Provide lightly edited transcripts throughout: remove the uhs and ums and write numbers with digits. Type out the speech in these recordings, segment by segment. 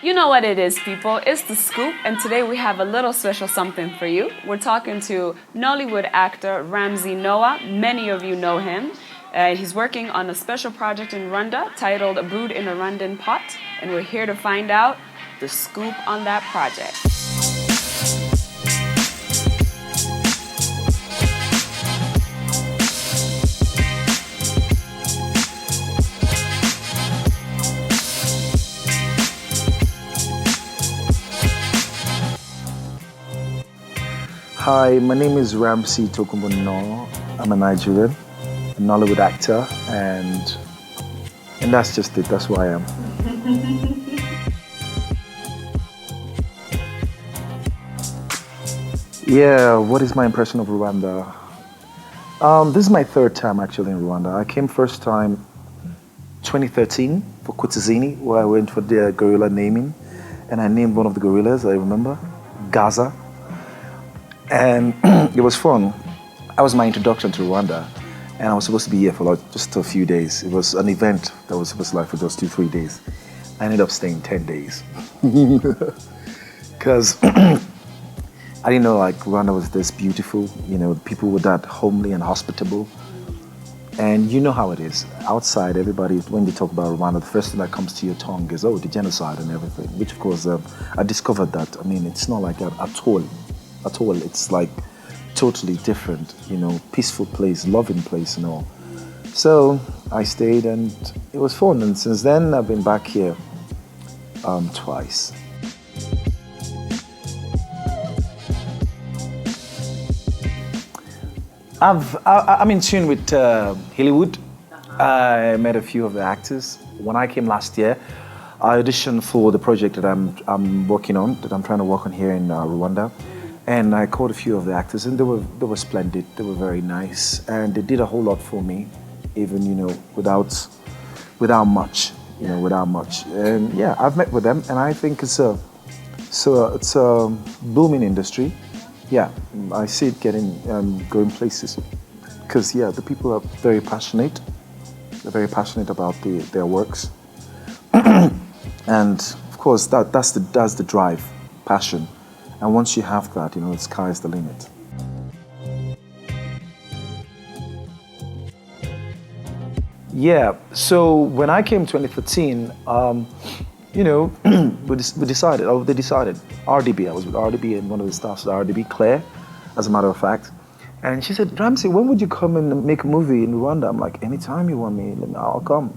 You know what it is, people. It's The Scoop, and today we have a little special something for you. We're talking to Nollywood actor Ramsey Nouah. Many of you know him. He's working on a special project in Rwanda titled Brewed in a Rwandan Pot, and we're here to find out the scoop on that project. Hi, my name is Ramsey Tokunbo. I'm a Nigerian, a Nollywood actor, and that's just it. That's who I am. Yeah, what is my impression of Rwanda? This is my third time actually in Rwanda. I came first time 2013 for Kutuzini, where I went for the gorilla naming, and I named one of the gorillas. I remember Gaza. And it was fun. That was my introduction to Rwanda, and I was supposed to be here for like just a few days. It was an event that was supposed to last for just 2-3 days. I ended up staying 10 days because I didn't know like Rwanda was this beautiful. You know, people were that homely and hospitable. And you know how it is. Outside, everybody, when they talk about Rwanda, the first thing that comes to your tongue is, oh, the genocide and everything, which of course I discovered that. I mean, it's not like that at all. At all. It's like totally different, you know, peaceful place, loving place and all. So I stayed and it was fun. And since then, I've been back here twice. I'm in tune with Hollywood. I met a few of the actors. When I came last year, I auditioned for the project that I'm working on, that I'm trying to work on here in Rwanda. And I called a few of the actors, and they were splendid. They were very nice, and they did a whole lot for me, even without much, without much. And yeah, I've met with them, and I think it's a booming industry. Yeah, I see it going places, because yeah, the people are very passionate. They're very passionate about their works, and of course that's the drive, passion. And once you have that, the sky's the limit. Yeah, so when I came 2013, they decided, RDB, I was with RDB and one of the staffs at RDB, Claire, as a matter of fact. And she said, Ramsey, when would you come and make a movie in Rwanda? I'm like, anytime you want me, I'll come,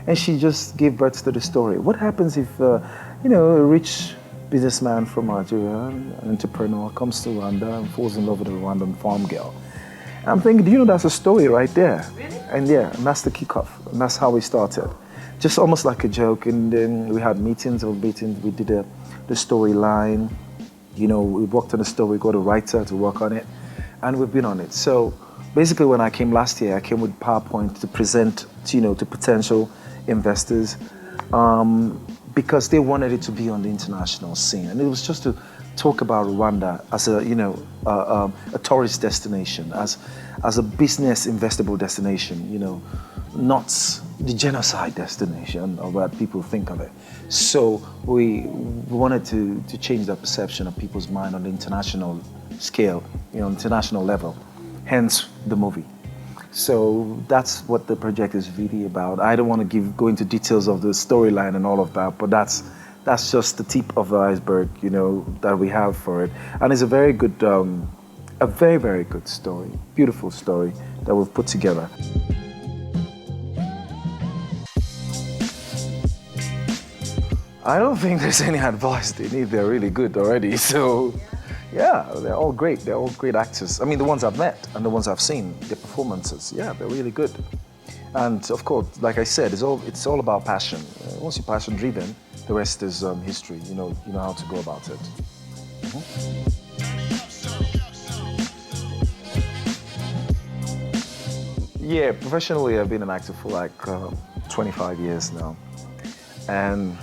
And she just gave birth to the story. What happens if, a rich businessman from Nigeria, an entrepreneur, comes to Rwanda and falls in love with a Rwandan farm girl? And I'm thinking, do you know that's a story right there? Really? And yeah, and that's the kickoff. And that's how we started. Just almost like a joke. And then we had meetings. We did the storyline. We worked on the story, we got a writer to work on it. And we've been on it. So basically when I came last year, I came with PowerPoint to present to potential investors. Because they wanted it to be on the international scene. And it was just to talk about Rwanda as a tourist destination, as a business investable destination, not the genocide destination of what people think of it. So we wanted to change that perception of people's mind on the international scale, international level, hence the movie. So that's what the project is really about. I don't want to go into details of the storyline and all of that, but that's just the tip of the iceberg, that we have for it. And it's a very good, a very, very good story, beautiful story that we've put together. I don't think there's any advice they need. They're really good already. So yeah, they're all great. They're all great actors. I mean, the ones I've met and the ones I've seen, their performances, yeah, they're really good. And of course, like I said, it's all about passion. Once you're passion driven, the rest is history. You know how to go about it. Yeah, professionally, I've been an actor for like 25 years now, and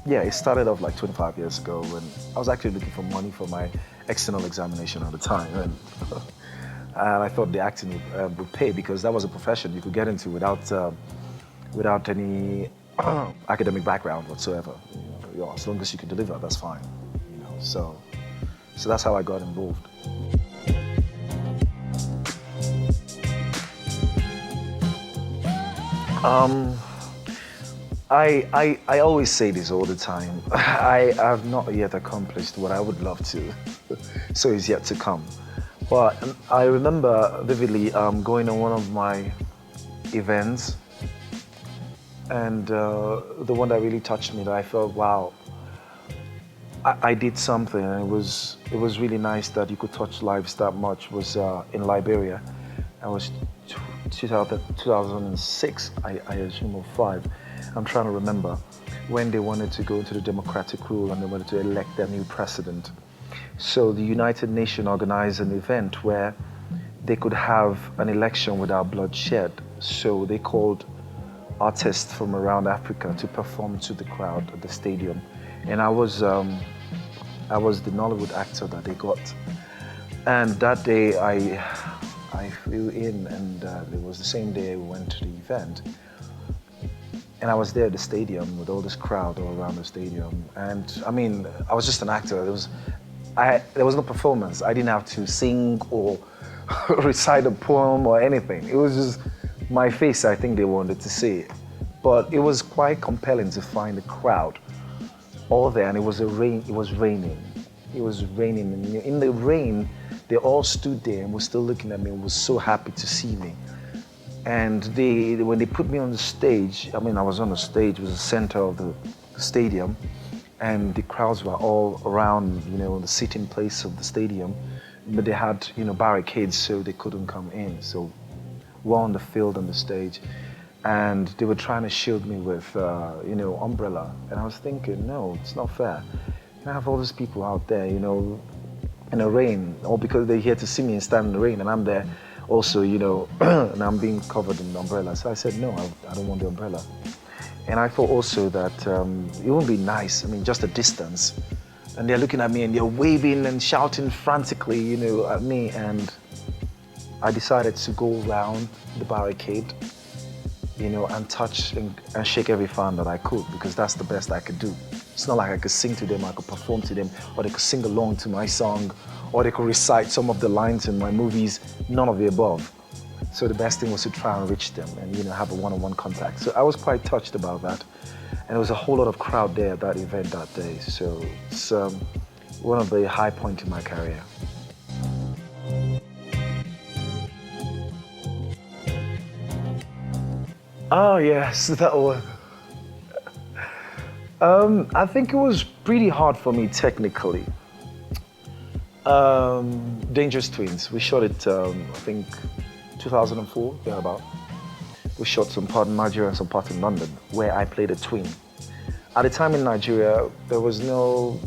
yeah, it started off like 25 years ago when I was actually looking for money for my external examination at the time. And I thought the acting would pay because that was a profession you could get into without any academic background whatsoever. As long as you can deliver, that's fine. So that's how I got involved. I always say this all the time. I have not yet accomplished what I would love to, so it's yet to come. But I remember vividly going on one of my events, and the one that really touched me, that I felt, wow, I did something, and it was really nice that you could touch lives that much. Was in Liberia. I was 2006, I assume, or 5. I'm trying to remember when they wanted to go into the democratic rule and they wanted to elect their new president. So the United Nations organized an event where they could have an election without bloodshed. So they called artists from around Africa to perform to the crowd at the stadium. And I was the Nollywood actor that they got. And that day I flew in, and it was the same day we went to the event. And I was there at the stadium with all this crowd all around the stadium. And I mean, I was just an actor. There was no performance. I didn't have to sing or recite a poem or anything. It was just my face, I think they wanted to see. But it was quite compelling to find the crowd all there, and it was raining. It was raining. And in the rain, they all stood there and were still looking at me and was so happy to see me. And when they put me on the stage, I mean, I was on the stage, it was the center of the stadium, and the crowds were all around, the seating place of the stadium, but they had, barricades, so they couldn't come in. So we're on the field, on the stage, and they were trying to shield me with, umbrella. And I was thinking, no, it's not fair. I have all these people out there, in the rain, all because they're here to see me and stand in the rain, and I'm there also, and I'm being covered in the umbrella. So I said, no, I don't want the umbrella. And I thought also that it would be nice, just a distance. And they're looking at me and they're waving and shouting frantically, at me. And I decided to go around the barricade, and touch and shake every fan that I could, because that's the best I could do. It's not like I could sing to them, I could perform to them, or they could sing along to my song, or they could recite some of the lines in my movies, none of the above. So the best thing was to try and reach them and have a one-on-one contact. So I was quite touched about that. And there was a whole lot of crowd there at that event that day. So it's one of the high points in my career. Oh yes, that one. I think it was pretty hard for me technically. Dangerous Twins. We shot it, I think, 2004, thereabout. We shot some part in Nigeria and some part in London, where I played a twin. At the time in Nigeria, there was no,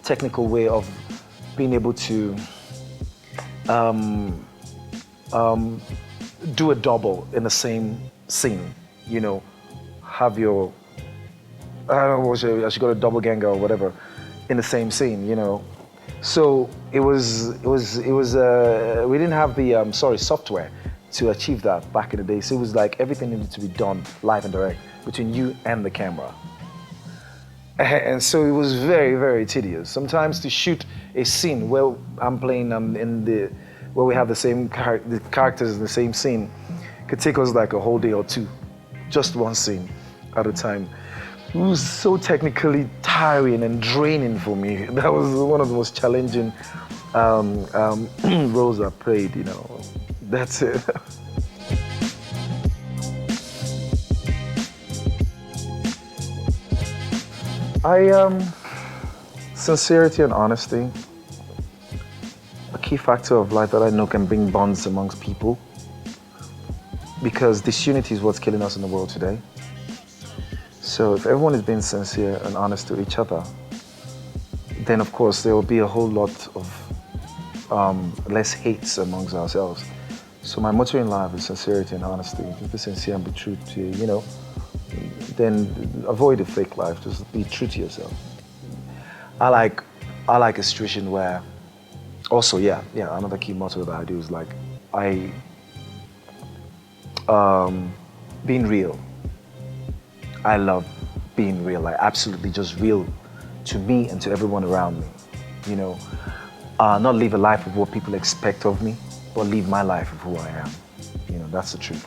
technical way of being able to do a double in the same scene. Have your, I don't know, I should go to double ganger or whatever, in the same scene, So it was we didn't have the software to achieve that back in the day. So it was like everything needed to be done live and direct between you and the camera. And so it was very, very tedious. Sometimes to shoot a scene where I'm playing where we have the same the characters in the same scene, could take us like a whole day or two, just one scene at a time. It was so technically tiring and draining for me. That was one of the most challenging roles I played, That's it. Sincerity and honesty, a key factor of life that I know can bring bonds amongst people, because disunity is what's killing us in the world today. So if everyone is being sincere and honest to each other, then of course there will be a whole lot of less hates amongst ourselves. So my motto in life is sincerity and honesty. Be sincere and be true to you, then avoid a fake life, just be true to yourself. I like a situation where, also another key motto that I do is being real. I love being real, like absolutely just real to me and to everyone around me. You know, not live a life of what people expect of me, but live my life of who I am. You know, that's the truth.